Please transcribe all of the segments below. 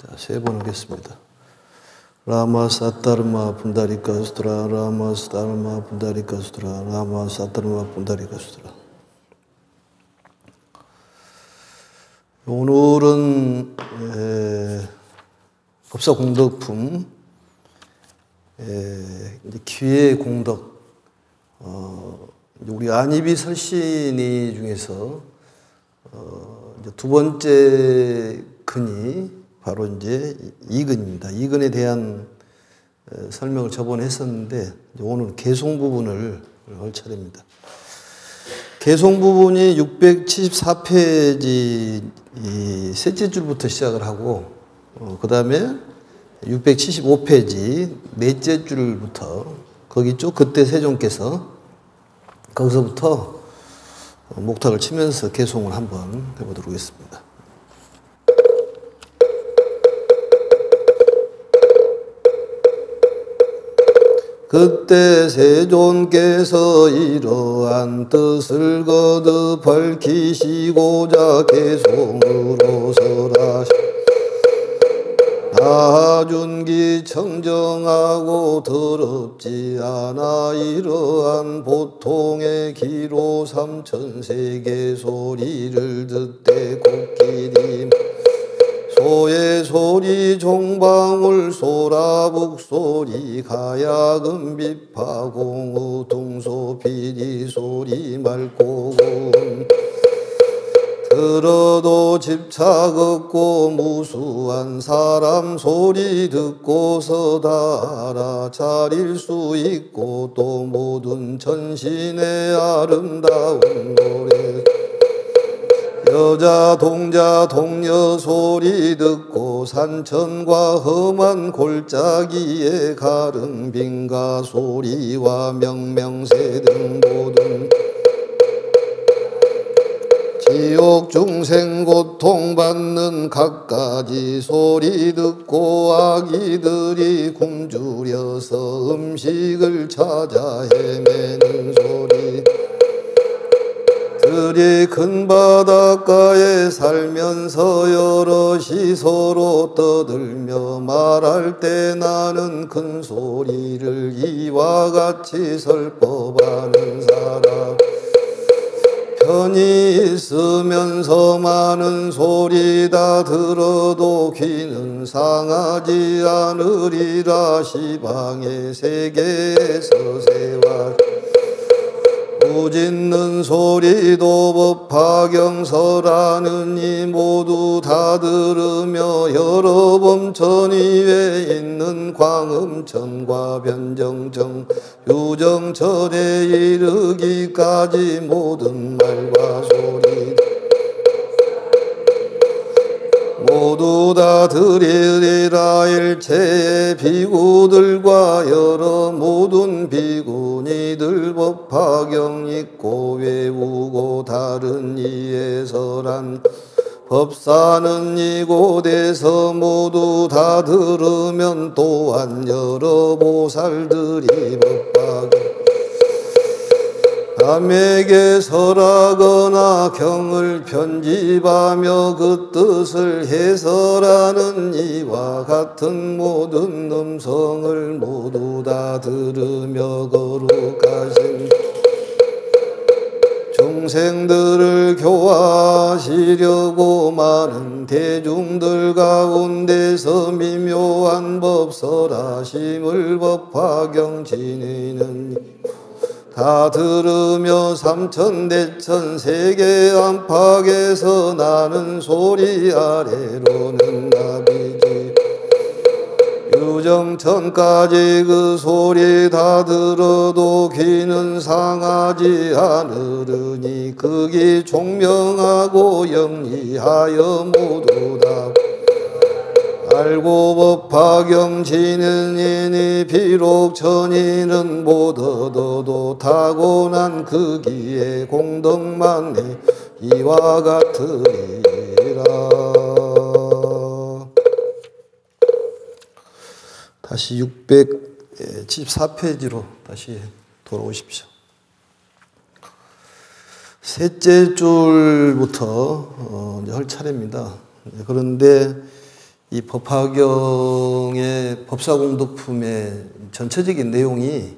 자, 세 번 하겠습니다. 라마 사타르마 분다리카 수트라 라마 사타르마 분다리카 수트라 라마 사타르마 분다리카 수트라. 오늘은 법사 공덕품 기회 공덕 우리 안이비 설신이 중에서 이제 두 번째 근이 바로 이제 이근입니다. 이근에 대한 설명을 저번에 했었는데 오늘 개송 부분을 할 차례입니다. 개송 부분이 674페이지 셋째 줄부터 시작을 하고 그 다음에 675페이지 넷째 줄부터 거기 쭉 그때 세종께서 거기서부터 목탁을 치면서 개송을 한번 해보도록 하겠습니다. 그때 세존께서 이러한 뜻을 거듭 밝히시고자 개송으로 설하시 나준기 청정하고 더럽지 않아 이러한 보통의 기로 삼천세계 소리를 듣되 곡기림 소의 소리 종방울 소라북 소리 가야금 비파 공우 둥소 비리 소리 말고금 들어도 집착 없고 무수한 사람 소리 듣고서 다 알아차릴 수 있고 또 모든 천신의 아름다운 노래 여자 동자 동녀 소리 듣고 산천과 험한 골짜기에 가른 빙가 소리와 명명새 등 모든 지옥 중생 고통받는 갖가지 소리 듣고 아기들이 굶주려서 음식을 찾아 헤매는 소리 들이 큰 바닷가에 살면서 여럿이 서로 떠들며 말할 때 나는 큰 소리를 이와 같이 설법하는 사람 편히 있으면서 많은 소리 다 들어도 귀는 상하지 않으리라 시방의 세계에서 세와 우짖는 소리도 법화경설하느니 모두 다 들으며 여러 범천 위에 있는 광음천과 변정천 유정천에 이르기까지 모든 말과 소리 모두 다 들으리라 일체의 비구들과 여러 모든 비구니들 법화경 읽고 외우고 다른 이에 설한 법사는 이곳에서 모두 다 들으면 또한 여러 보살들이 법화경 남에게 설하거나 경을 편집하며 그 뜻을 해설하는 이와 같은 모든 음성을 모두 다 들으며 거룩하신 중생들을 교화하시려고 많은 대중들 가운데서 미묘한 법 설하심을 법화경 지니는 다 들으며 삼천대천 세계 안팎에서 나는 소리 아래로는 나비지 유정천까지 그 소리 다 들어도 귀는 상하지 않으르니 극이 총명하고 영리하여 모두 다 알고 법화경 지는 이니 비록 천인은 못 얻어도 타고난 그 기의 공덕만이 이와 같으리라. 다시 674페이지로 다시 돌아오십시오. 셋째 줄부터 이제 할 차례입니다. 그런데 이 법화경의 법사공덕품의 전체적인 내용이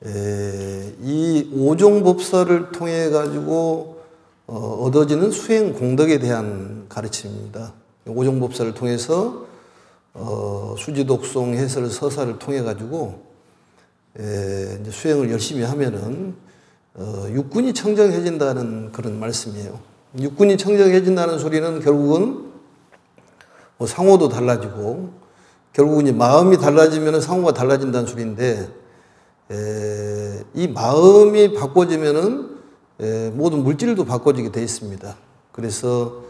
이 오종법사를 통해 가지고 얻어지는 수행 공덕에 대한 가르침입니다. 오종법사를 통해서 수지독송, 해설, 서사를 통해 가지고 이제 수행을 열심히 하면은 육군이 청정해진다는 그런 말씀이에요. 육군이 청정해진다는 소리는 결국은 상호도 달라지고 결국은 이제 마음이 달라지면 상호가 달라진다는 소리인데 이 마음이 바꿔지면은 모든 물질도 바꿔지게 되어 있습니다. 그래서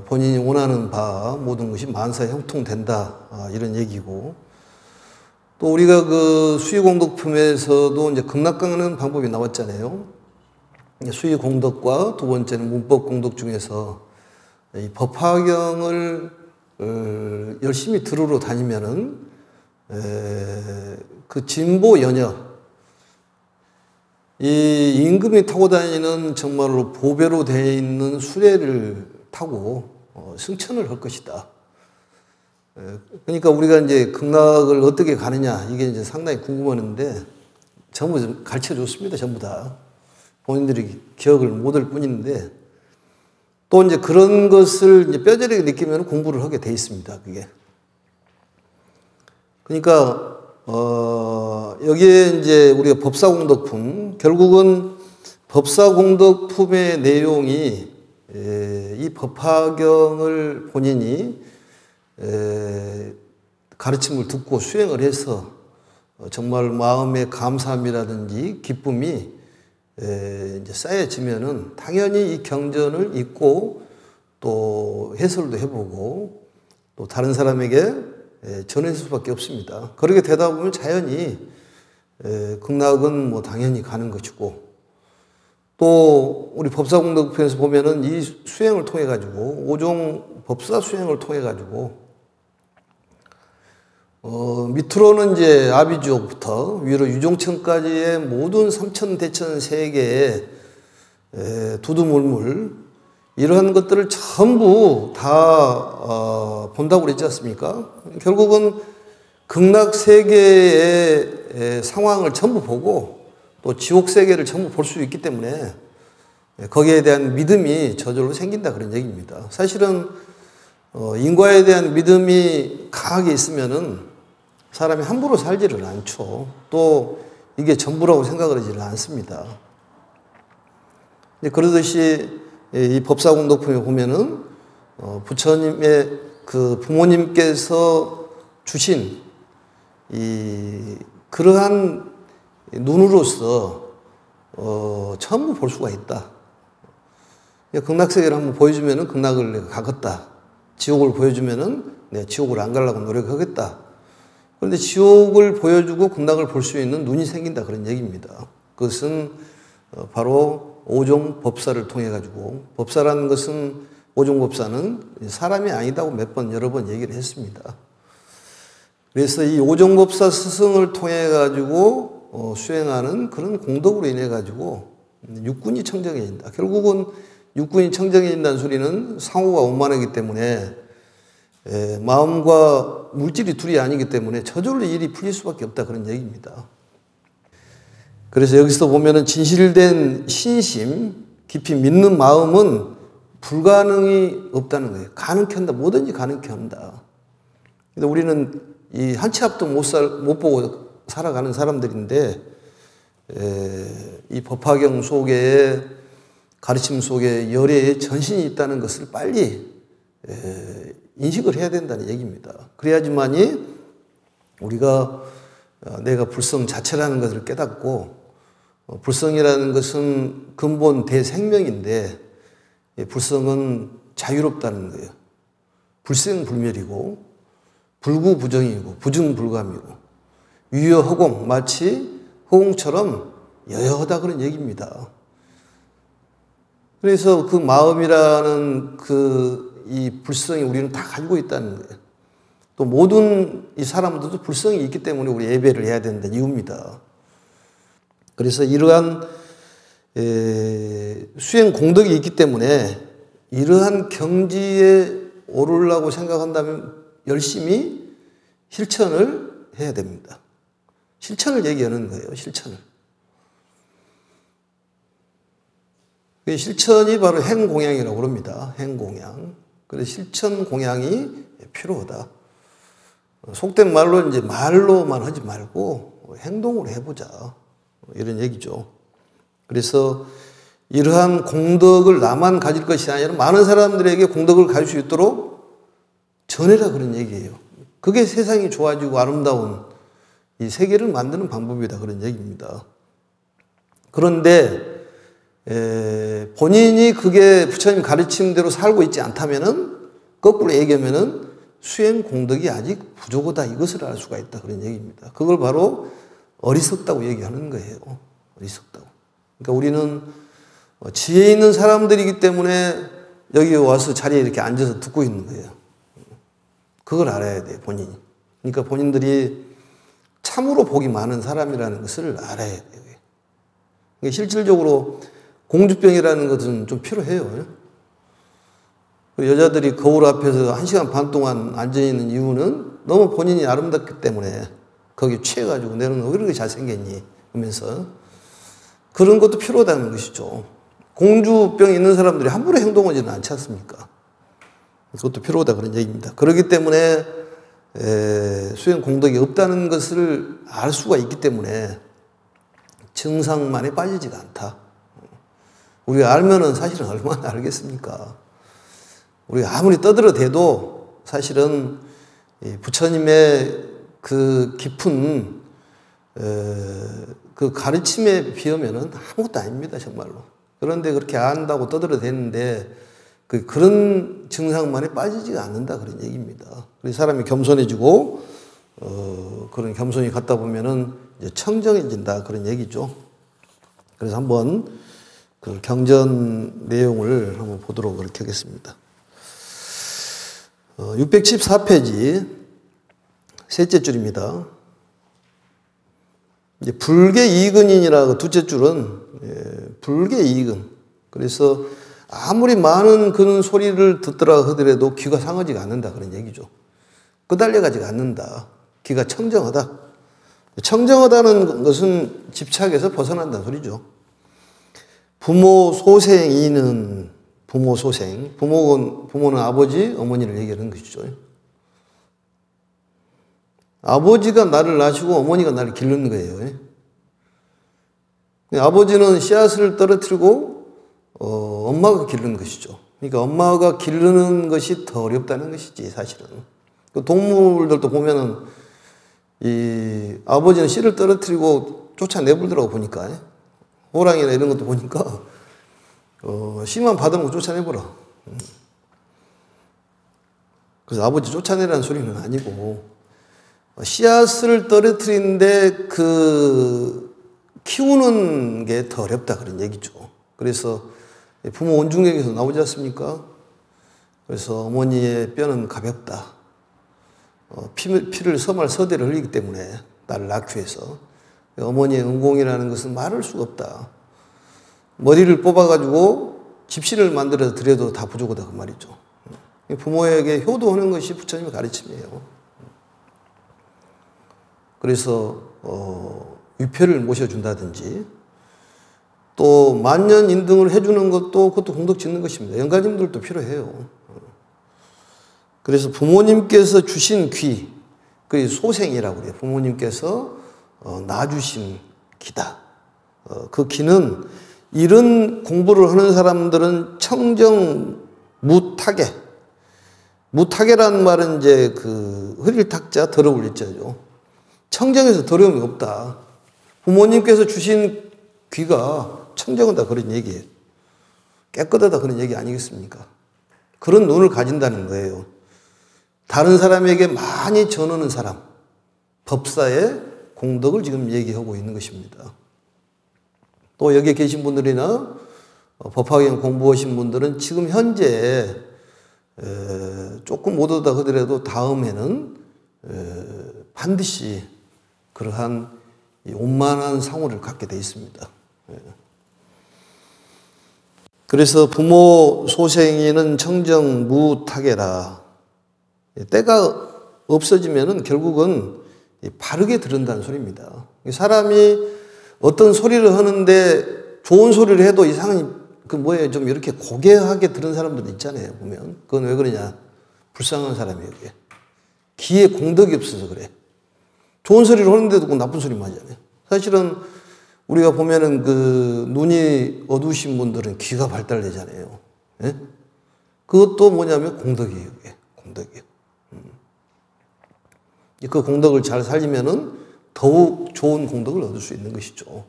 본인이 원하는 바 모든 것이 만사 형통된다 이런 얘기고 또 우리가 그 수의공덕품에서도 이제 극락강하는 방법이 나왔잖아요. 수의공덕과 두 번째는 문법공덕 중에서 이 법화경을 열심히 들으러 다니면은 그 진보 연녀 이 임금이 타고 다니는 정말로 보배로 되어 있는 수레를 타고 승천을 할 것이다. 그러니까 우리가 이제 극락을 어떻게 가느냐 이게 이제 상당히 궁금했는데 전부 가르쳐 줬습니다. 전부 다 본인들이 기억을 못할 뿐인데 또 이제 그런 것을 이제 뼈저리게 느끼면 공부를 하게 돼 있습니다. 그게. 그러니까 여기에 이제 우리가 법사공덕품 결국은 법사공덕품의 내용이 이 법화경을 본인이 가르침을 듣고 수행을 해서 정말 마음의 감사함이라든지 기쁨이 이제 쌓여지면은 당연히 이 경전을 읽고 또 해설도 해보고 또 다른 사람에게 전할 수밖에 없습니다. 그렇게 되다 보면 자연히 극락은 뭐 당연히 가는 것이고 또 우리 법사공덕편에서 보면은 이 수행을 통해 가지고 오종 법사 수행을 통해 가지고 밑으로는 이제 아비주옥부터 위로 유종천까지의 모든 삼천대천 세계의 두두물물 이러한 것들을 전부 다 본다고 그랬지 않습니까? 결국은 극락 세계의 상황을 전부 보고 또 지옥 세계를 전부 볼 수 있기 때문에 거기에 대한 믿음이 저절로 생긴다 그런 얘기입니다. 사실은 인과에 대한 믿음이 강하게 있으면은 사람이 함부로 살지를 않죠. 또 이게 전부라고 생각을 하지를 않습니다. 그러듯이 이 법사공덕품에 보면은 부처님의 그 부모님께서 주신 이 그러한 눈으로서 전부 볼 수가 있다. 극락세계를 한번 보여주면은 극락을 내가 가겠다. 지옥을 보여주면은 내가 지옥을 안 가려고 노력하겠다. 그런데 지옥을 보여주고 극락을 볼 수 있는 눈이 생긴다 그런 얘기입니다. 그것은 바로 오종법사를 통해 가지고 법사라는 것은 오종법사는 사람이 아니다고 몇 번 여러 번 얘기를 했습니다. 그래서 이 오종법사 스승을 통해 가지고 수행하는 그런 공덕으로 인해 가지고 육군이 청정해진다. 결국은 육군이 청정해진다는 소리는 상호가 원만하기 때문에 마음과 물질이 둘이 아니기 때문에 저절로 일이 풀릴 수밖에 없다 그런 얘기입니다. 그래서 여기서 보면은 진실된 신심, 깊이 믿는 마음은 불가능이 없다는 거예요. 가능케 한다. 뭐든지 가능케 한다. 근데 우리는 이 한 치 앞도 못 보고 살아가는 사람들인데 이 법화경 속에 가르침 속에 열애의 전신이 있다는 것을 빨리 인식을 해야 된다는 얘기입니다. 그래야지만이 우리가 내가 불성 자체라는 것을 깨닫고 불성이라는 것은 근본 대생명인데 불성은 자유롭다는 거예요. 불생불멸이고 불구부정이고 부증불감이고 유여허공 마치 허공처럼 여여하다 그런 얘기입니다. 그래서 그 마음이라는 이 불성이 우리는 다 가지고 있다는 거예요. 또 모든 이 사람들도 불성이 있기 때문에 우리 예배를 해야 된다는 이유입니다. 그래서 이러한 수행 공덕이 있기 때문에 이러한 경지에 오르려고 생각한다면 열심히 실천을 해야 됩니다. 실천을 얘기하는 거예요. 실천을. 실천이 바로 행공양이라고 그럽니다. 행공양. 그래서 실천 공양이 필요하다. 속된 말로 이제 말로만 하지 말고 행동으로 해보자. 이런 얘기죠. 그래서 이러한 공덕을 나만 가질 것이 아니라 많은 사람들에게 공덕을 가질 수 있도록 전해라 그런 얘기예요. 그게 세상이 좋아지고 아름다운 이 세계를 만드는 방법이다 그런 얘기입니다. 그런데 본인이 그게 부처님 가르침대로 살고 있지 않다면은 거꾸로 얘기하면은 수행 공덕이 아직 부족하다 이것을 알 수가 있다 그런 얘기입니다. 그걸 바로 어리석다고 얘기하는 거예요. 어리석다고. 그러니까 우리는 지혜 있는 사람들이기 때문에 여기 와서 자리에 이렇게 앉아서 듣고 있는 거예요. 그걸 알아야 돼요, 본인이. 그러니까 본인들이 참으로 복이 많은 사람이라는 것을 알아야 돼요. 그러니까 실질적으로 공주병이라는 것은 좀 필요해요. 여자들이 거울 앞에서 1시간 반 동안 앉아있는 이유는 너무 본인이 아름답기 때문에 거기 취해가지고 너는 왜 이렇게 잘생겼니? 하면서 그런 것도 필요하다는 것이죠. 공주병 있는 사람들이 함부로 행동하지는 않지 않습니까? 그것도 필요하다 그런 얘기입니다. 그렇기 때문에 수행 공덕이 없다는 것을 알 수가 있기 때문에 증상만에 빠지지가 않다. 우리가 알면은 사실은 얼마나 알겠습니까? 우리가 아무리 떠들어대도 사실은 부처님의 그 깊은 그 가르침에 비하면은 아무것도 아닙니다, 정말로. 그런데 그렇게 안다고 떠들어대는데 그런 증상만에 빠지지가 않는다 그런 얘기입니다. 그래서 사람이 겸손해지고 그런 겸손이 갖다 보면은 이제 청정해진다 그런 얘기죠. 그래서 한번 그 경전 내용을 한번 보도록 그렇게 하겠습니다. 674페이지 셋째 줄입니다. 이제 불계 이근인이라고 두째 줄은 불계 이근. 그래서 아무리 많은 그런 소리를 듣더라 하더라도 귀가 상하지가 않는다 그런 얘기죠. 끄달려가지가 않는다. 귀가 청정하다. 청정하다는 것은 집착에서 벗어난다는 소리죠. 부모 소생이는 부모 소생. 부모는 아버지, 어머니를 얘기하는 것이죠. 아버지가 나를 낳으시고 어머니가 나를 기르는 거예요. 아버지는 씨앗을 떨어뜨리고 엄마가 기르는 것이죠. 그러니까 엄마가 기르는 것이 더 어렵다는 것이지 사실은. 동물들도 보면은 이 아버지는 씨를 떨어뜨리고 쫓아내버리더라고 보니까. 호랑이나 이런 것도 보니까 씨만 받으면 쫓아내버려. 그래서 아버지 쫓아내라는 소리는 아니고 씨앗을 떨어뜨리는데 그 키우는 게 더 어렵다 그런 얘기죠. 그래서 부모 온중에서 나오지 않습니까? 그래서 어머니의 뼈는 가볍다. 피를 서대를 흘리기 때문에 나를 낳기 위해서 어머니의 은공이라는 것은 말할 수가 없다. 머리를 뽑아가지고 집신을 만들어 드려도 다 부족하다 그 말이죠. 부모에게 효도하는 것이 부처님의 가르침이에요. 그래서 위패를 모셔준다든지 또 만년 인등을 해주는 것도 그것도 공덕 짓는 것입니다. 영가님들도 필요해요. 그래서 부모님께서 주신 귀, 그 소생이라고 그래요. 부모님께서 낳아주신 기다. 그 기는 이런 공부를 하는 사람들은 청정 무타계. 무타계라는 말은 이제 그 흐릴 탁자 더러울 일자죠. 청정에서 더러움이 없다. 부모님께서 주신 귀가 청정하다 그런 얘기예요. 깨끗하다 그런 얘기 아니겠습니까? 그런 눈을 가진다는 거예요. 다른 사람에게 많이 전하는 사람, 법사의 공덕을 지금 얘기하고 있는 것입니다. 또 여기에 계신 분들이나 법화경 공부하신 분들은 지금 현재 조금 못하다 하더라도 다음에는 반드시 그러한 온만한 상호를 갖게 돼 있습니다. 그래서 부모 소생이는 청정 무타계라. 때가 없어지면은 결국은 바르게 들은다는 소리입니다. 사람이 어떤 소리를 하는데 좋은 소리를 해도 이상히 좀 이렇게 고개하게 들은 사람들도 있잖아요, 보면. 그건 왜 그러냐. 불쌍한 사람이에요, 그게. 귀에 공덕이 없어서 그래. 좋은 소리를 하는데도 꼭 나쁜 소리만 하잖아요. 사실은 우리가 보면은 눈이 어두우신 분들은 귀가 발달되잖아요. 예? 그것도 뭐냐면 공덕이에요, 그게. 공덕이에요. 그 공덕을 잘 살리면은 더욱 좋은 공덕을 얻을 수 있는 것이죠.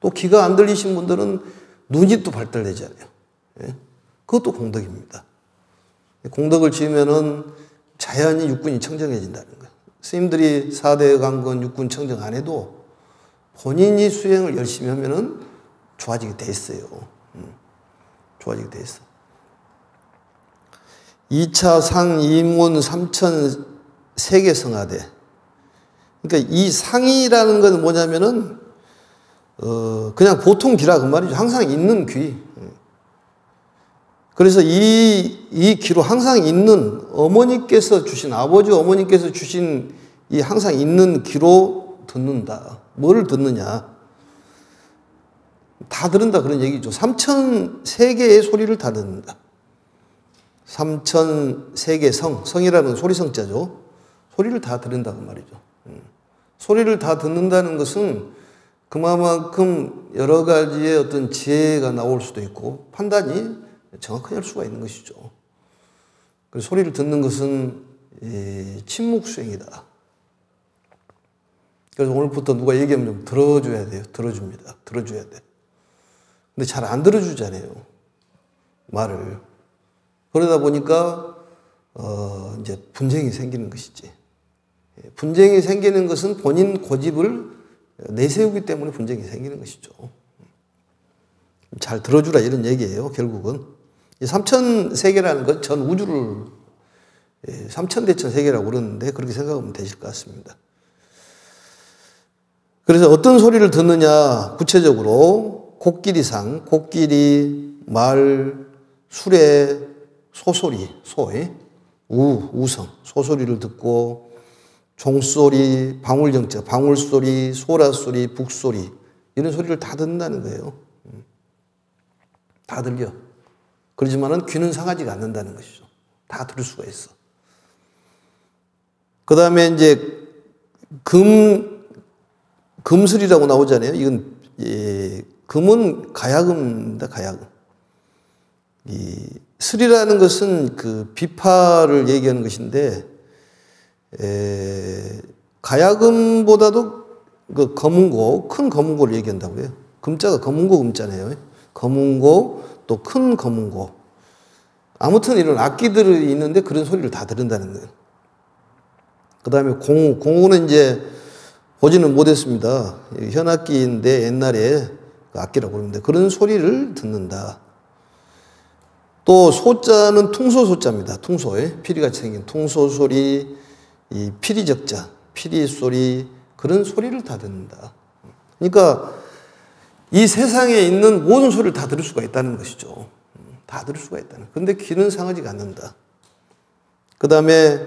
또 귀가 안 들리신 분들은 눈이 또 발달되잖아요. 예? 그것도 공덕입니다. 공덕을 지으면은 자연히 육군이 청정해진다는 거예요. 스님들이 4대 강건 육군 청정 안 해도 본인이 수행을 열심히 하면은 좋아지게 돼 있어요. 좋아지게 돼 있어. 2차 상, 이문, 3천 세계 성하대. 그러니까 이 상이라는 건 뭐냐면은 그냥 보통 귀라 그 말이죠. 항상 있는 귀. 그래서 이 귀로 항상 있는 어머니께서 주신, 아버지 어머니께서 주신 이 항상 있는 귀로 듣는다. 뭐를 듣느냐? 다 들은다 그런 얘기죠. 3천 세계의 소리를 다 듣는다. 3천 세계 성, 성이라는 소리성자죠. 소리를 다 들은다 그 말이죠. 소리를 다 듣는다는 것은 그만큼 여러 가지의 어떤 지혜가 나올 수도 있고 판단이 정확하게 할 수가 있는 것이죠. 그래서 소리를 듣는 것은 침묵수행이다. 그래서 오늘부터 누가 얘기하면 좀 들어줘야 돼요. 들어줍니다. 들어줘야 돼. 근데 잘 안 들어주잖아요. 말을. 그러다 보니까 이제 분쟁이 생기는 것이지. 분쟁이 생기는 것은 본인 고집을 내세우기 때문에 분쟁이 생기는 것이죠. 잘 들어주라 이런 얘기예요. 결국은. 이 삼천세계라는 건 전 우주를 삼천대천 세계라고 그러는데 그렇게 생각하면 되실 것 같습니다. 그래서 어떤 소리를 듣느냐 구체적으로 코끼리상, 코끼리, 말, 수레, 소소리, 소의 우성, 소소리를 듣고 종소리, 방울정자, 방울소리, 소라소리, 북소리 이런 소리를 다 듣는다는 거예요. 다 들려. 그러지만은 귀는 상하지가 않는다는 것이죠. 다 들을 수가 있어. 그 다음에 이제 금슬이라고 나오잖아요. 이건 금은 가야금입니다. 가야금. 이 슬이라는 것은 그 비파를 얘기하는 것인데 가야금보다도 그 검은고 큰 검은고를 얘기한다고 해요. 금자가 검은고 금자네요. 검은고 또 큰 검은고. 아무튼 이런 악기들이 있는데 그런 소리를 다 들은다는 거예요. 그 다음에 공우. 공우는 이제 보지는 못했습니다. 현악기인데 옛날에 그 악기라고 그러는데 그런 소리를 듣는다. 또 소자는 퉁소소자입니다. 퉁소에 피리같이 생긴 퉁소소리, 이 피리적자, 피리소리 그런 소리를 다 듣는다. 그러니까 이 세상에 있는 모든 소리를 다 들을 수가 있다는 것이죠. 다 들을 수가 있다는. 그런데 귀는 상하지가 않는다. 그 다음에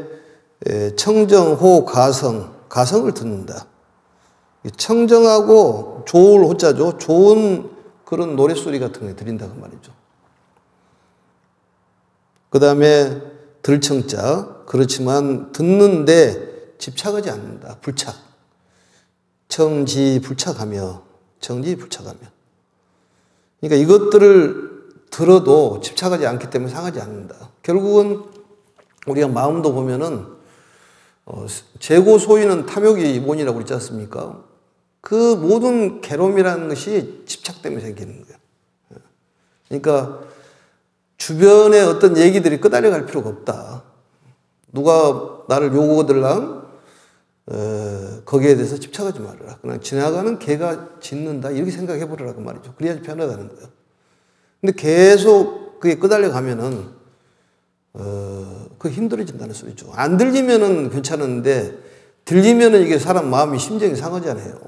청정호 가성, 가성을 듣는다. 청정하고 좋을 호자죠. 좋은 그런 노랫소리 같은 거 들린다 그 말이죠. 그 다음에 들청자, 그렇지만 듣는데 집착하지 않는다. 불착. 청지불착하며, 청지불착하며. 그러니까 이것들을 들어도 집착하지 않기 때문에 상하지 않는다. 결국은 우리가 마음도 보면은 재고 소위는 탐욕이 원이라고 그랬지 않습니까? 그 모든 괴로움이라는 것이 집착 때문에 생기는 거예요. 그러니까 주변에 어떤 얘기들이 끄달려 갈 필요가 없다. 누가 나를 요구하들랑 거기에 대해서 집착하지 말아라. 그냥 지나가는 개가 짖는다 이렇게 생각해 보라고 말이죠. 그래야지 편하다는 거예요. 근데 계속 그게 끄달려 가면은 그 힘들어진다는 소리죠. 안 들리면은 괜찮은데 들리면은 이게 사람 마음이 심정이 상하잖아요.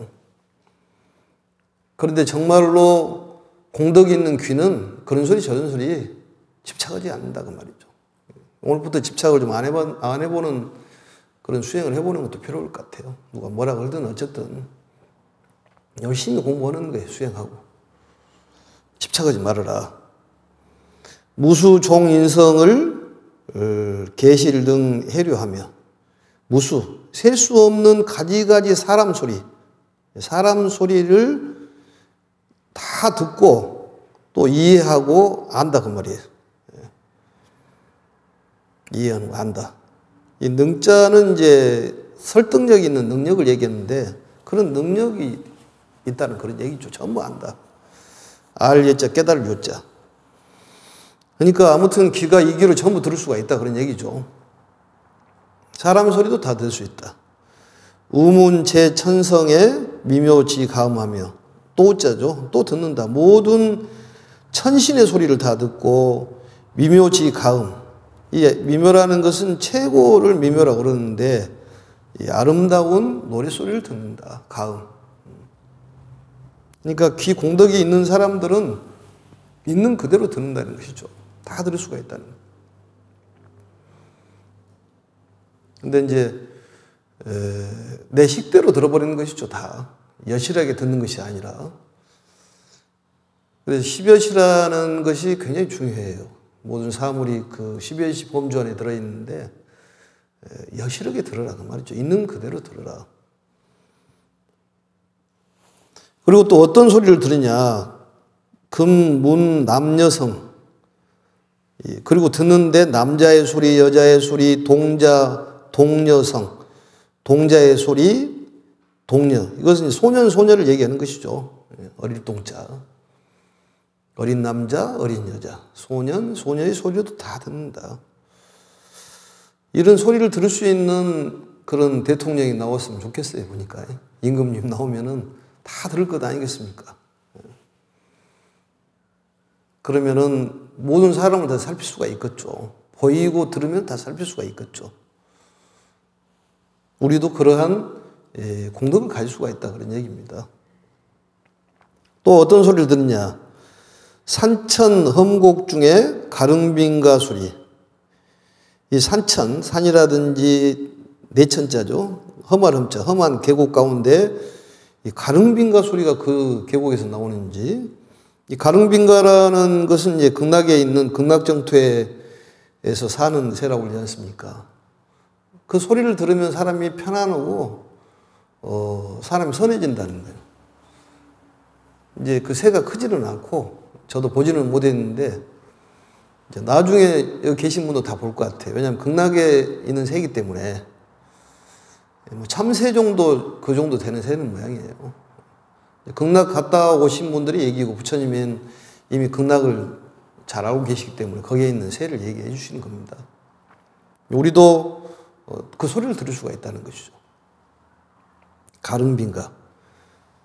그런데 정말로 공덕이 있는 귀는 그런 소리 저런 소리 집착하지 않는다 그 말이죠. 오늘부터 집착을 좀 안 해보는 그런 수행을 해보는 것도 필요할 것 같아요. 누가 뭐라 그러든 어쨌든 열심히 공부하는 거예요. 수행하고. 집착하지 말아라. 무수 종인성을 계실 등 해류하며 무수, 셀 수 없는 가지가지 사람 소리를 다 듣고 또 이해하고 안다 그 말이에요. 이해하는 거 안다. 이 능자는 이제 설득력 있는 능력을 얘기했는데 그런 능력이 있다는 그런 얘기죠. 전부 안다. 알 예자 깨달을 요자. 그러니까 아무튼 귀가 이 귀로 전부 들을 수가 있다 그런 얘기죠. 사람 소리도 다 들을 수 있다. 우문제 천성에 미묘지 가음하며 또 자죠. 또 듣는다. 모든 천신의 소리를 다 듣고 미묘지 가음. 이 미묘라는 것은 최고를 미묘라고 그러는데 이 아름다운 노래소리를 듣는다. 가음. 그러니까 귀 공덕이 있는 사람들은 있는 그대로 듣는다는 것이죠. 다 들을 수가 있다는 거예요. 근데 이제 내 식대로 들어버리는 것이죠. 다 여실하게 듣는 것이 아니라. 그래서 십여시라는 것이 굉장히 중요해요. 모든 사물이 그 십여시 범주 안에 들어있는데 여실하게 들어라 그 말이죠. 있는 그대로 들어라. 그리고 또 어떤 소리를 들으냐. 금, 문, 남녀성. 그리고 듣는데 남자의 소리, 여자의 소리, 동자, 동녀성. 동자의 소리, 동녀. 이것은 소년, 소녀를 얘기하는 것이죠. 어릴 동자. 어린 남자, 어린 여자. 소년, 소녀의 소리도 다 듣는다. 이런 소리를 들을 수 있는 그런 대통령이 나왔으면 좋겠어요. 보니까. 임금님 나오면은 다 들을 것 아니겠습니까? 그러면은 모든 사람을 다 살필 수가 있겠죠. 보이고 들으면 다 살필 수가 있겠죠. 우리도 그러한 공덕을 가질 수가 있다 그런 얘기입니다. 또 어떤 소리를 듣느냐. 산천 험곡 중에 가릉빈가 소리. 이 산천, 산이라든지 내천자죠. 험한 험자, 험한 계곡 가운데 이 가릉빈가 소리가 그 계곡에서 나오는지. 이 가릉빈가라는 것은 이제 극락에 있는 극락정토에서 사는 새라고 그러지 않습니까? 그 소리를 들으면 사람이 편안하고, 사람이 선해진다는 거예요. 이제 그 새가 크지는 않고, 저도 보지는 못했는데, 이제 나중에 여기 계신 분도 다 볼 것 같아요. 왜냐하면 극락에 있는 새이기 때문에, 참새 정도, 그 정도 되는 새는 모양이에요. 극락 갔다 오신 분들이 얘기고, 부처님은 이미 극락을 잘 알고 계시기 때문에 거기에 있는 새를 얘기해 주시는 겁니다. 우리도 그 소리를 들을 수가 있다는 것이죠. 가릉빈가.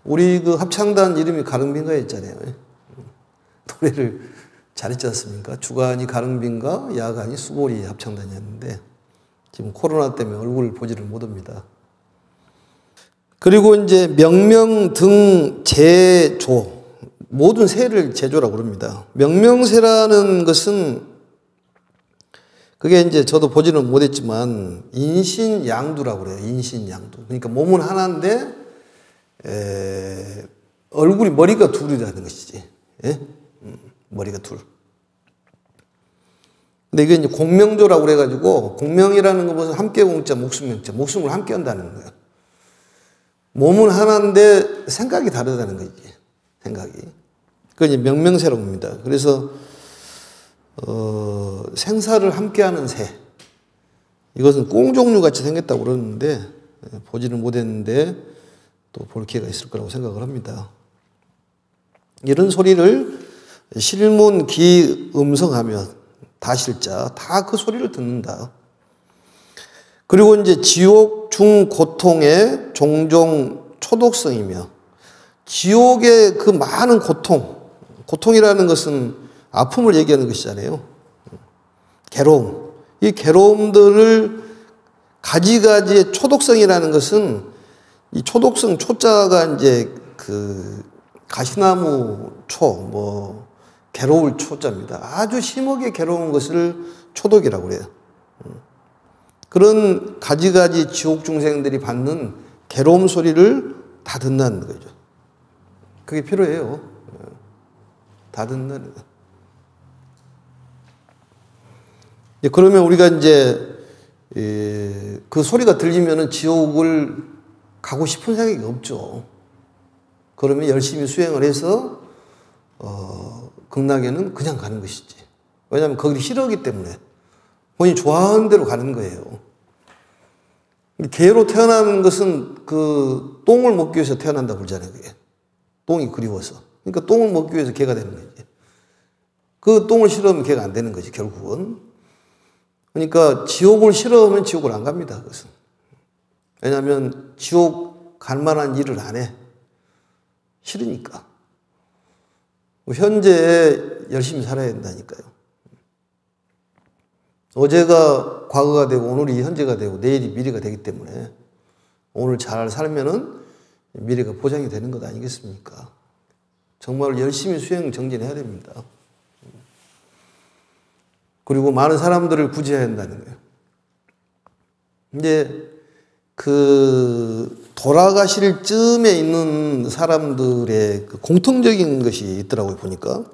우리 그 합창단 이름이 가릉빈가였잖아요. 노래를 잘했지 않습니까? 주간이 가릉빈가, 야간이 수보리 합창단이었는데 지금 코로나 때문에 얼굴을 보지를 못합니다. 그리고 이제 명명 등 제조, 모든 새를 제조라고 그럽니다. 명명새라는 것은 그게 이제 저도 보지는 못했지만 인신양두라고 그래요. 인신양두. 그러니까 몸은 하나인데 얼굴이 머리가 둘이라는 것이지. 예? 머리가 둘. 근데 이게 이제 공명조라고 그래가지고 공명이라는 것은 함께 공자 목숨명자, 목숨을 함께 한다는 거예요. 몸은 하나인데 생각이 다르다는 거지. 생각이. 그게 이제 명명새라고 합니다. 그래서 생사를 함께하는 새. 이것은 꽁종류 같이 생겼다고 그러는데 보지는 못했는데 또 볼 기회가 있을 거라고 생각을 합니다. 이런 소리를 실문, 기, 음성하며 다실자 다 그 소리를 듣는다. 그리고 이제 지옥 중 고통의 종종 초독성이며 지옥의 그 많은 고통이라는 것은 아픔을 얘기하는 것이잖아요. 괴로움. 이 괴로움들을 가지가지의 초독성이라는 것은 이 초독성 초자가 이제 그 가시나무 괴로울 초자입니다. 아주 심하게 괴로운 것을 초독이라고 그래요. 그런 가지가지 지옥 중생들이 받는 괴로움 소리를 다 듣는다는 거죠. 그게 필요해요. 다 듣는다는 거. 그러면 우리가 이제 그 소리가 들리면은 지옥을 가고 싶은 생각이 없죠. 그러면 열심히 수행을 해서 극락에는 그냥 가는 것이지. 왜냐하면 거기 싫어하기 때문에 본인이 좋아하는 대로 가는 거예요. 개로 태어나는 것은 그 똥을 먹기 위해서 태어난다고 그러잖아요. 그게. 똥이 그리워서. 그러니까 똥을 먹기 위해서 개가 되는 거지. 그 똥을 싫어하면 개가 안 되는 거지, 결국은. 그러니까 지옥을 싫어하면 지옥을 안 갑니다, 그것은. 왜냐하면 지옥 갈 만한 일을 안 해. 싫으니까. 현재에 열심히 살아야 된다니까요. 어제가 과거가 되고 오늘이 현재가 되고 내일이 미래가 되기 때문에 오늘 잘 살면은 미래가 보장이 되는 것 아니겠습니까? 정말 열심히 수행 정진해야 됩니다. 그리고 많은 사람들을 구제해야 한다는 거예요. 이제 그 돌아가실 쯤에 있는 사람들의 그 공통적인 것이 있더라고요, 보니까.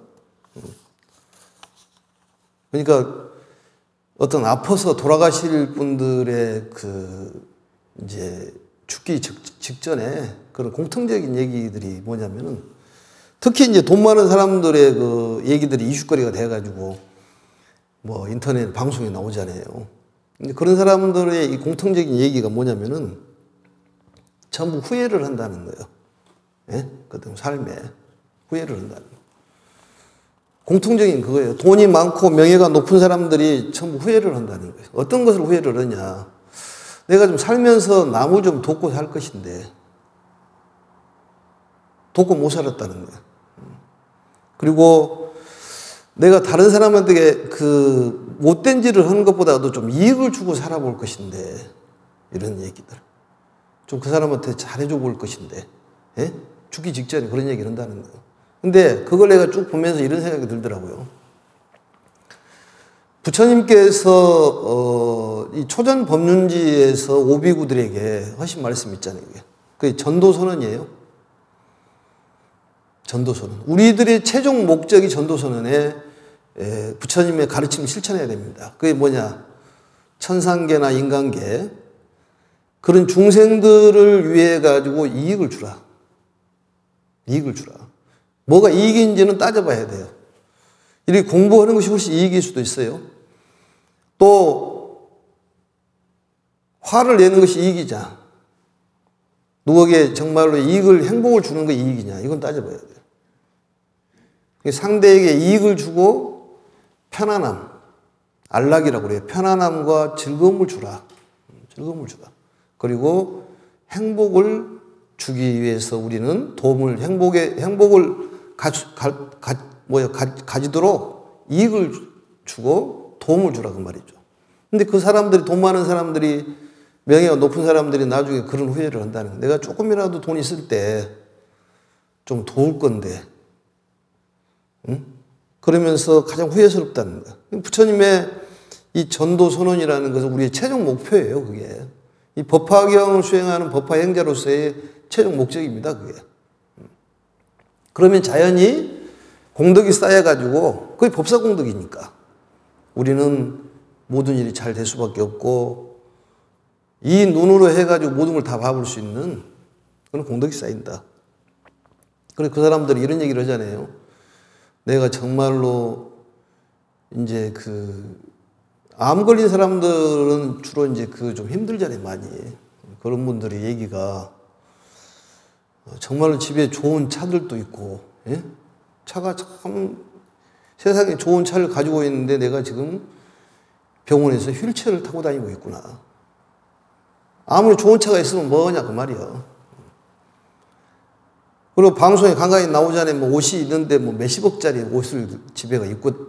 그러니까 어떤 아파서 돌아가실 분들의 그 이제 죽기 직전에 그런 공통적인 얘기들이 뭐냐면은 특히 이제 돈 많은 사람들의 그 얘기들이 이슈거리가 돼가지고 뭐 인터넷 방송에 나오잖아요. 근데 그런 사람들의 이 공통적인 얘기가 뭐냐면은 전부 후회를 한다는 거예요. 예? 그 삶에 후회를 한다는 거예요. 공통적인 그거예요. 돈이 많고 명예가 높은 사람들이 전부 후회를 한다는 거예요. 어떤 것을 후회를 하냐. 내가 좀 살면서 남을 좀 돕고 살 것인데 돕고 못 살았다는 거예요. 그리고 내가 다른 사람한테 그 못된 일을 하는 것보다도 좀 이익을 주고 살아볼 것인데 이런 얘기들. 좀 그 사람한테 잘해줘 볼 것인데 예? 죽기 직전에 그런 얘기를 한다는 거예요. 근데 그걸 내가 쭉 보면서 이런 생각이 들더라고요. 부처님께서 이 초전 법륜지에서 오비구들에게 하신 말씀 있잖아요. 그게 전도선언이에요. 전도선언. 우리들의 최종 목적이 전도선언에 부처님의 가르침을 실천해야 됩니다. 그게 뭐냐? 천상계나 인간계 그런 중생들을 위해 가지고 이익을 주라. 이익을 주라. 뭐가 이익인지는 따져봐야 돼요. 이렇게 공부하는 것이 훨씬 이익일 수도 있어요. 또 화를 내는 것이 이익이자 누구에게 정말로 이익을 행복을 주는 게 이익이냐 이건 따져봐야 돼요. 상대에게 이익을 주고 편안함, 안락이라고 그래요. 편안함과 즐거움을 주라. 즐거움을 주라. 그리고 행복을 주기 위해서 우리는 행복을 가지도록 이익을 주고 도움을 주라 그 말이죠. 근데 그 사람들이 돈 많은 사람들이 명예가 높은 사람들이 나중에 그런 후회를 한다는 거예요. 내가 조금이라도 돈 있을 때 좀 도울 건데 응? 그러면서 가장 후회스럽다는 거예요. 부처님의 이 전도 선언이라는 것은 우리의 최종 목표예요. 그게 이 법화경을 수행하는 법화 행자로서의 최종 목적입니다. 그게. 그러면 자연히 공덕이 쌓여가지고 그게 법사 공덕이니까 우리는 모든 일이 잘 될 수밖에 없고 이 눈으로 해가지고 모든 걸 다 봐볼 수 있는 그런 공덕이 쌓인다. 그래서 그 사람들이 이런 얘기를 하잖아요. 내가 정말로 이제 암 걸린 사람들은 주로 이제 좀 힘들잖아요, 많이. 그런 분들의 얘기가 정말로 집에 좋은 차들도 있고, 예? 차가 참 세상에 좋은 차를 가지고 있는데 내가 지금 병원에서 휠체어를 타고 다니고 있구나. 아무리 좋은 차가 있으면 뭐냐, 그 말이야. 그리고 방송에 간간히 나오잖아요. 뭐 옷이 있는데 뭐 몇십억짜리 옷을 집에가 입고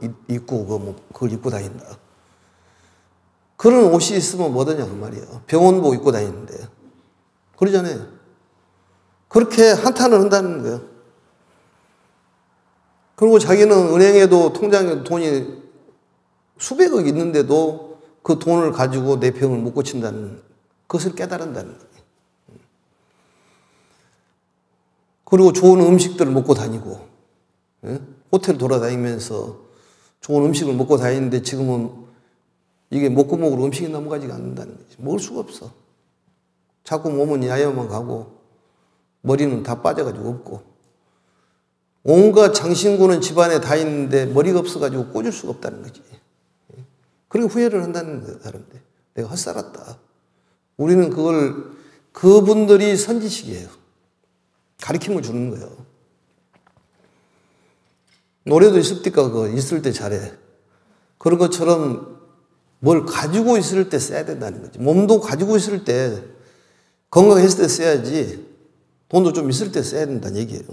그걸 입고 다닌다. 그런 옷이 있으면 뭐더냐 그 말이에요. 병원복 입고 다니는데. 그러잖아요. 그렇게 한탄을 한다는 거예요. 그리고 자기는 은행에도 통장에도 돈이 수백억 있는데도 그 돈을 가지고 내 병을 못 고친다는 그것을 깨달은다는 거예요. 그리고 좋은 음식들을 먹고 다니고, 예? 호텔 돌아다니면서 좋은 음식을 먹고 다니는데 지금은 이게 목구멍으로 음식이 넘어가지가 않는다는 거지. 먹을 수가 없어. 자꾸 몸은 야여만 가고 머리는 다 빠져가지고 없고 온갖 장신구는 집안에 다 있는데 머리가 없어가지고 꽂을 수가 없다는 거지. 그리고 후회를 한다는 거예요, 사람들. 내가 헛살았다. 우리는 그걸 그분들이 선지식이에요. 가르침을 주는 거예요. 노래도 있을 때가 그 있을 때 잘해. 그런 것처럼 뭘 가지고 있을 때 써야 된다는 거지. 몸도 가지고 있을 때 건강했을 때 써야지 돈도 좀 있을 때 써야 된다는 얘기예요.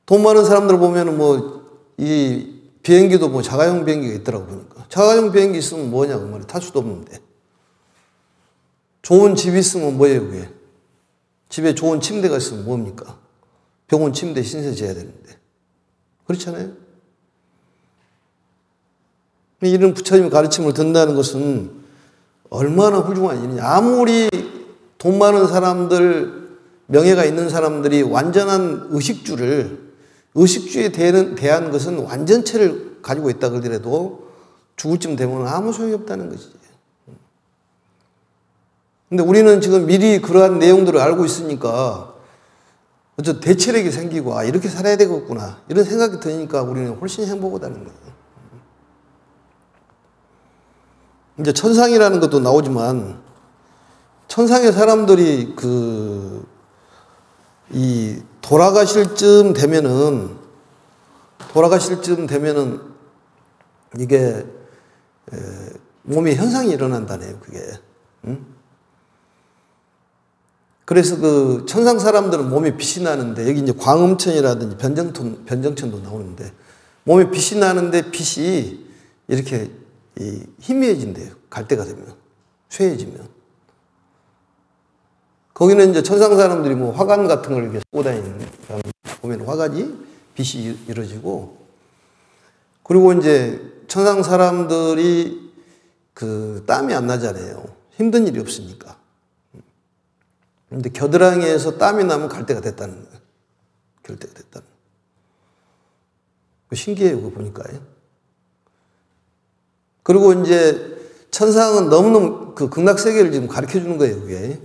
돈 많은 사람들 보면은 뭐 이 비행기도 뭐 자가용 비행기가 있더라고 보니까. 자가용 비행기 있으면 뭐냐고 말이야. 탈 수도 없는데. 좋은 집이 있으면 뭐예요, 그게? 집에 좋은 침대가 있으면 뭡니까? 병원 침대 신세 져야 되는데. 그렇잖아요? 이런 부처님의 가르침을 듣는다는 것은 얼마나 훌륭한 일이냐. 아무리 돈 많은 사람들, 명예가 있는 사람들이 완전한 의식주에 대한 것은 완전체를 가지고 있다 그러더라도 죽을 쯤 되면 아무 소용이 없다는 것이지. 근데 우리는 지금 미리 그러한 내용들을 알고 있으니까 어쩌 대체력이 생기고 아 이렇게 살아야 되겠구나 이런 생각이 드니까 우리는 훨씬 행복하다는 거예요. 이제 천상이라는 것도 나오지만 천상의 사람들이 이 돌아가실 쯤 되면은 이게 몸에 현상이 일어난다네요. 그게. 응? 그래서 그 천상 사람들은 몸에 빛이 나는데 여기 이제 광음천이라든지 변정천도 나오는데 몸에 빛이 나는데 빛이 이렇게 희미해진대요. 갈 때가 되면 쇠해지면. 거기는 이제 천상 사람들이 뭐 화관 같은 걸 이렇게 쏘고 다니는 보면 화관이 빛이 이루어지고 그리고 이제 천상 사람들이 그 땀이 안 나잖아요. 힘든 일이 없으니까. 근데 겨드랑이에서 땀이 나면 갈 때가 됐다는 거예요. 갈 때가 됐다는 거예요. 신기해요, 그거 보니까요. 그리고 이제 천상은 너무너무 그 극락세계를 지금 가르쳐 주는 거예요, 그게.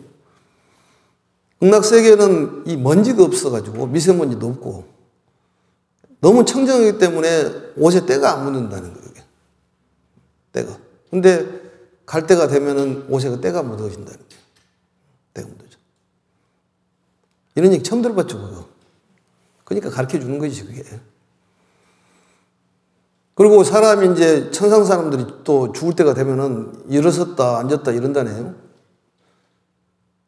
극락세계는 이 먼지가 없어가지고 미세먼지도 없고 너무 청정하기 때문에 옷에 때가 안 묻는다는 거예요, 그게. 때가. 근데 갈 때가 되면은 옷에 때가 묻어진다는 거예요. 때가 묻어져. 이런 얘기 처음 들어봤죠, 그거. 그러니까 가르쳐 주는 거지, 그게. 그리고 사람이 이제 천상 사람들이 또 죽을 때가 되면은 일어섰다, 앉았다 이런다네요.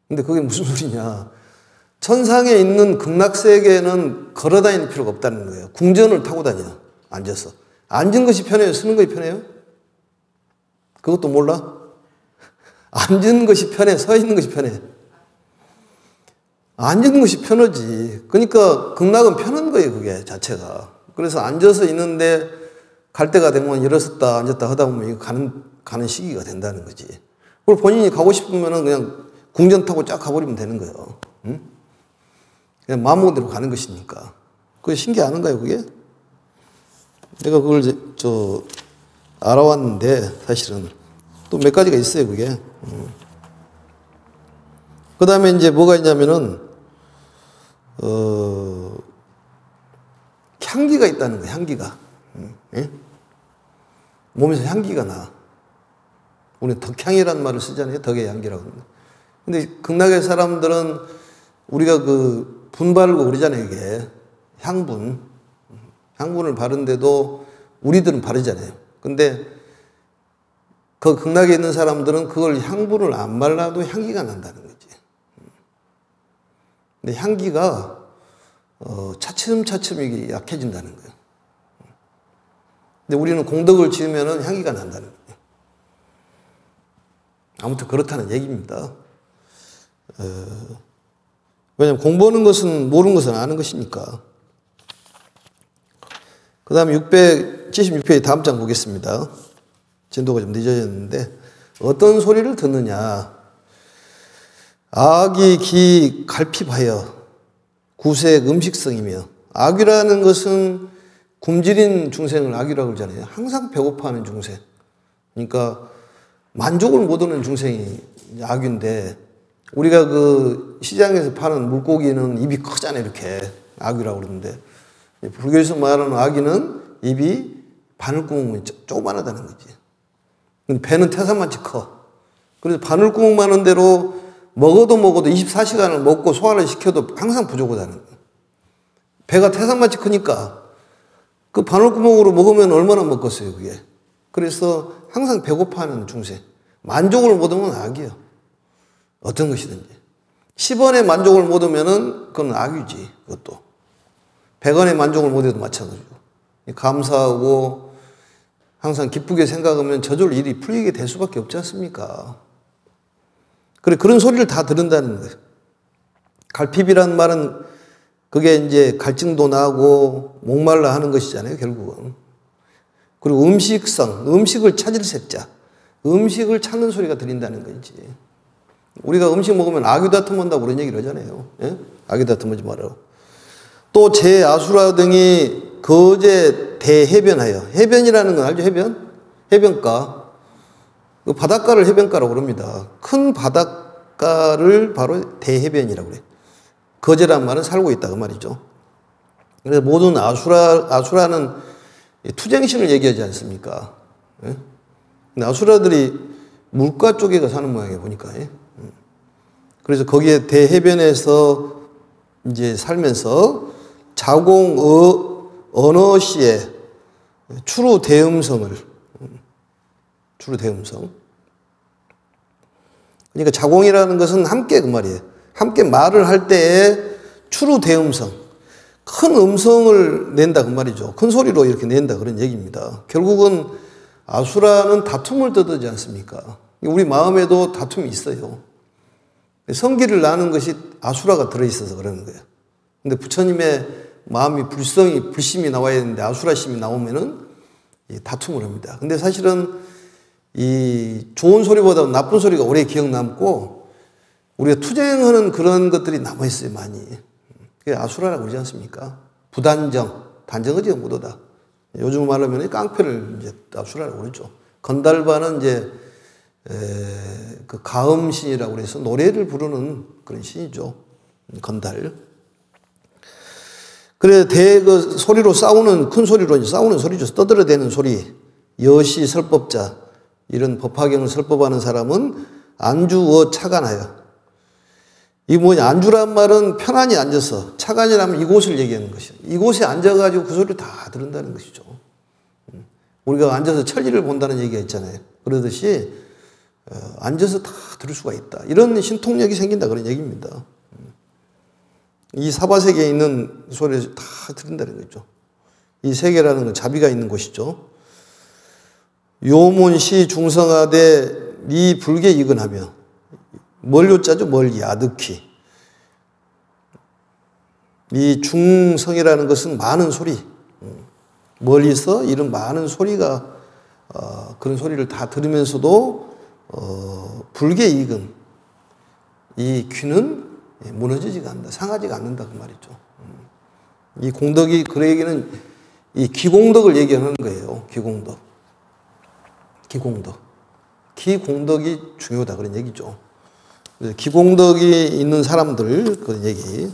근데 그게 무슨 소리냐. 천상에 있는 극락세계는 걸어 다니는 필요가 없다는 거예요. 궁전을 타고 다녀, 앉아서. 앉은 것이 편해요? 서는 것이 편해요? 그것도 몰라? 앉은 것이 편해? 서 있는 것이 편해? 앉은 것이 편하지. 그러니까 극락은 편한 거예요, 그게 자체가. 그래서 앉아서 있는데 갈 때가 되면 일어섰다 앉았다 하다 보면 이거 가는 시기가 된다는 거지. 그리고 본인이 가고 싶으면 그냥 궁전 타고 쫙 가버리면 되는 거예요. 응? 그냥 마음먹은 대로 가는 것이니까. 그게 신기하는가요, 그게? 내가 그걸 알아왔는데 사실은 또 몇 가지가 있어요, 그게. 그 다음에 이제 뭐가 있냐면은 향기가 있다는 거예요, 향기가. 예? 몸에서 향기가 나. 우리는 덕향이라는 말을 쓰잖아요, 덕의 향기라고. 근데 극락의 사람들은 우리가 그 분바르고 그러잖아요, 이게. 향분을 바른데도 우리들은 바르잖아요. 근데 그 극락에 있는 사람들은 그걸 향분을 안 발라도 향기가 난다는 거지. 근데 향기가 차츰차츰 이게 약해진다는 거예요. 근데 우리는 공덕을 지으면 향기가 난다는 거예요. 아무튼 그렇다는 얘기입니다. 왜냐하면 공부하는 것은 모르는 것은 아는 것이니까. 그 다음에 676페이지 다음 장 보겠습니다. 진도가 좀 늦어졌는데 어떤 소리를 듣느냐. 악이 기 갈핍하여 구색 음식성이며, 악이라는 것은 굶주린 중생을 악이라고 그러잖아요. 항상 배고파하는 중생. 그러니까 만족을 못 얻는 중생이 악인데, 우리가 그 시장에서 파는 물고기는 입이 크잖아요. 이렇게 악이라고 그러는데, 불교에서 말하는 악이는 입이 바늘구멍이 조그만하다는 거지. 배는 태산만치 커. 그래서 바늘구멍 많은 대로 먹어도 24시간을 먹고 소화를 시켜도 항상 부족하다는 거예요. 배가 태산만치 크니까 그 바늘구멍으로 먹으면 얼마나 먹겠어요, 그게. 그래서 항상 배고파하는 중생. 만족을 못 하면 악이에요. 어떤 것이든지. 10원의 만족을 못 하면은 그건 악이지, 그것도. 100원의 만족을 못 해도 마찬가지고. 감사하고 항상 기쁘게 생각하면 저절로 일이 풀리게 될 수밖에 없지 않습니까? 그래, 그런 소리를 다 들은다는 거예요. 갈핍이란 말은 그게 이제 갈증도 나고 목말라 하는 것이잖아요, 결국은. 그리고 음식성, 음식을 찾을 색자. 음식을 찾는 소리가 들린다는 거지. 우리가 음식 먹으면 아귀다툼 한다고 그런 얘기를 하잖아요. 예? 아귀다툼 하지 말아요. 또 제, 아수라 등이 거제 대해변하여. 해변이라는 건 알죠? 해변? 해변가. 그 바닷가를 해변가라고 그럽니다. 큰 바닷가를 바로 대해변이라고 그래요. 거제란 말은 살고 있다, 그 말이죠. 그래서 모든 아수라는 투쟁신을 얘기하지 않습니까? 예? 근데 아수라들이 물가 쪽에 사는 모양이에요, 보니까. 예? 그래서 거기에 대해변에서 이제 살면서 자공 언어시에 추루 대음성을, 추루 대음성. 그러니까 자공이라는 것은 함께 그 말이에요. 함께 말을 할 때에 추루 대음성. 큰 음성을 낸다 그 말이죠. 큰 소리로 이렇게 낸다 그런 얘기입니다. 결국은 아수라는 다툼을 뜻하지 않습니까? 우리 마음에도 다툼이 있어요. 성기를 나는 것이 아수라가 들어있어서 그러는 거예요. 근데 부처님의 마음이 불심이 나와야 되는데 아수라심이 나오면은 다툼을 합니다. 근데 사실은 이 좋은 소리보다 나쁜 소리가 오래 기억 남고 우리가 투쟁하는 그런 것들이 남아있어요, 많이. 그게 아수라라고 그러지 않습니까? 부단정, 단정하지 못하다. 요즘 말하면 깡패를 이제 아수라라고 그러죠. 건달반은 이제 그 가음신이라고 그래서 노래를 부르는 그런 신이죠. 건달. 그래, 그 소리로 싸우는, 큰 소리로 싸우는 소리죠. 떠들어대는 소리. 여시 설법자. 이런 법화경을 설법하는 사람은 안주어 차간하여. 이 뭐냐, 안주란 말은 편안히 앉아서, 차간이라면 이곳을 얘기하는 것이죠. 이곳에 앉아가지고 그 소리를 다 들은다는 것이죠. 우리가 앉아서 천리를 본다는 얘기가 있잖아요. 그러듯이 앉아서 다 들을 수가 있다. 이런 신통력이 생긴다 그런 얘기입니다. 이 사바세계에 있는 소리를 다 들은다는 거죠. 이 세계라는 건 자비가 있는 곳이죠. 요문시 중성하되 미 불계 이근하며 멀요자죠. 멀리 아득히. 이 중성이라는 것은 많은 소리. 멀리서 이런 많은 소리가 그런 소리를 다 들으면서도 불계 이근. 이 귀는 무너지지가 않는다. 상하지가 않는다 그 말이죠. 이 공덕이 그 얘기는 이 기공덕을 얘기하는 거예요. 기공덕. 기공덕. 기공덕이 중요하다 그런 얘기죠. 기공덕이 있는 사람들 그런 얘기.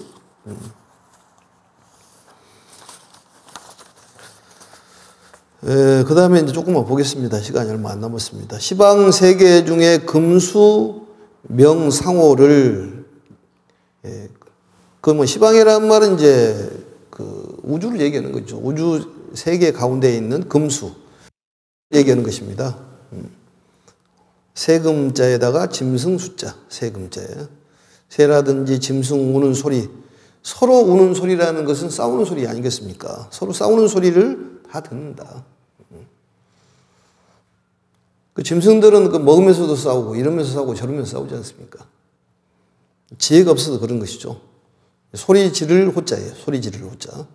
그 다음에 이제 조금만 보겠습니다. 시간이 얼마 안 남았습니다. 시방 세계 중에 금수 명상호를 그 뭐 시방이라는 말은 이제 그 우주를 얘기하는 거죠. 우주 세계 가운데 있는 금수 얘기하는 것입니다. 세금자에다가 짐승 숫자, 세금자에. 새라든지 짐승 우는 소리. 서로 우는 소리라는 것은 싸우는 소리 아니겠습니까? 서로 싸우는 소리를 다 듣는다. 그 짐승들은 그 먹으면서도 싸우고 이러면서 싸우고 저러면서 싸우지 않습니까? 지혜가 없어서 그런 것이죠. 소리 지를 호자예요. 소리 지를 호자.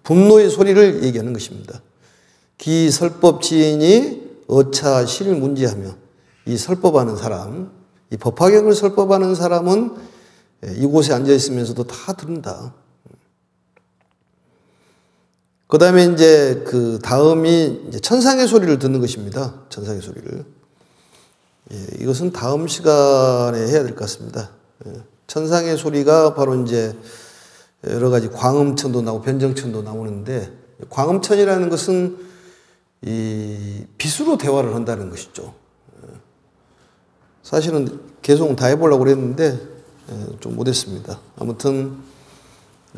분노의 소리를 얘기하는 것입니다. 기설법 지인이 어차 실문지하며 이 설법하는 사람, 이 법화경을 설법하는 사람은 이곳에 앉아 있으면서도 다 들은다. 그 다음에 이제 그 다음이 이제 천상의 소리를 듣는 것입니다. 천상의 소리를. 이것은 다음 시간에 해야 될 것 같습니다. 천상의 소리가 바로 이제 여러 가지 광음천도 나오고 변정천도 나오는데, 광음천이라는 것은 이 빛으로 대화를 한다는 것이죠. 사실은 계속 다 해보려고 그랬는데 좀 못했습니다. 아무튼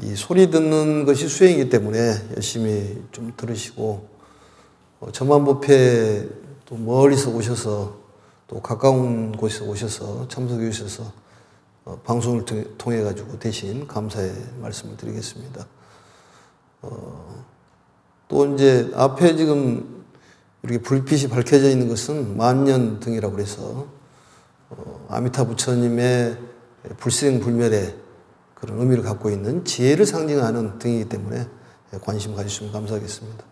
이 소리 듣는 것이 수행이기 때문에 열심히 좀 들으시고, 천만법회 또 멀리서 오셔서 또 가까운 곳에서 오셔서 참석해 주셔서 방송을 통해 가지고 대신 감사의 말씀을 드리겠습니다. 또 이제 앞에 지금 이렇게 불빛이 밝혀져 있는 것은 만년 등이라고 그래서 아미타 부처님의 불생불멸의 그런 의미를 갖고 있는 지혜를 상징하는 등이기 때문에 관심 가주시면 감사하겠습니다.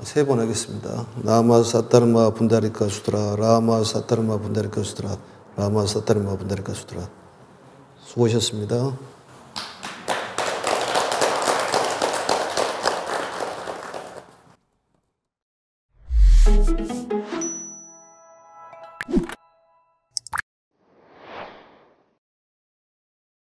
세 번 하겠습니다. 나마 사타르마 분다리카 수트라, 라마 사타르마 분다리카 수트라, 라마 사타르마 분다리카 수트라. 수고하셨습니다.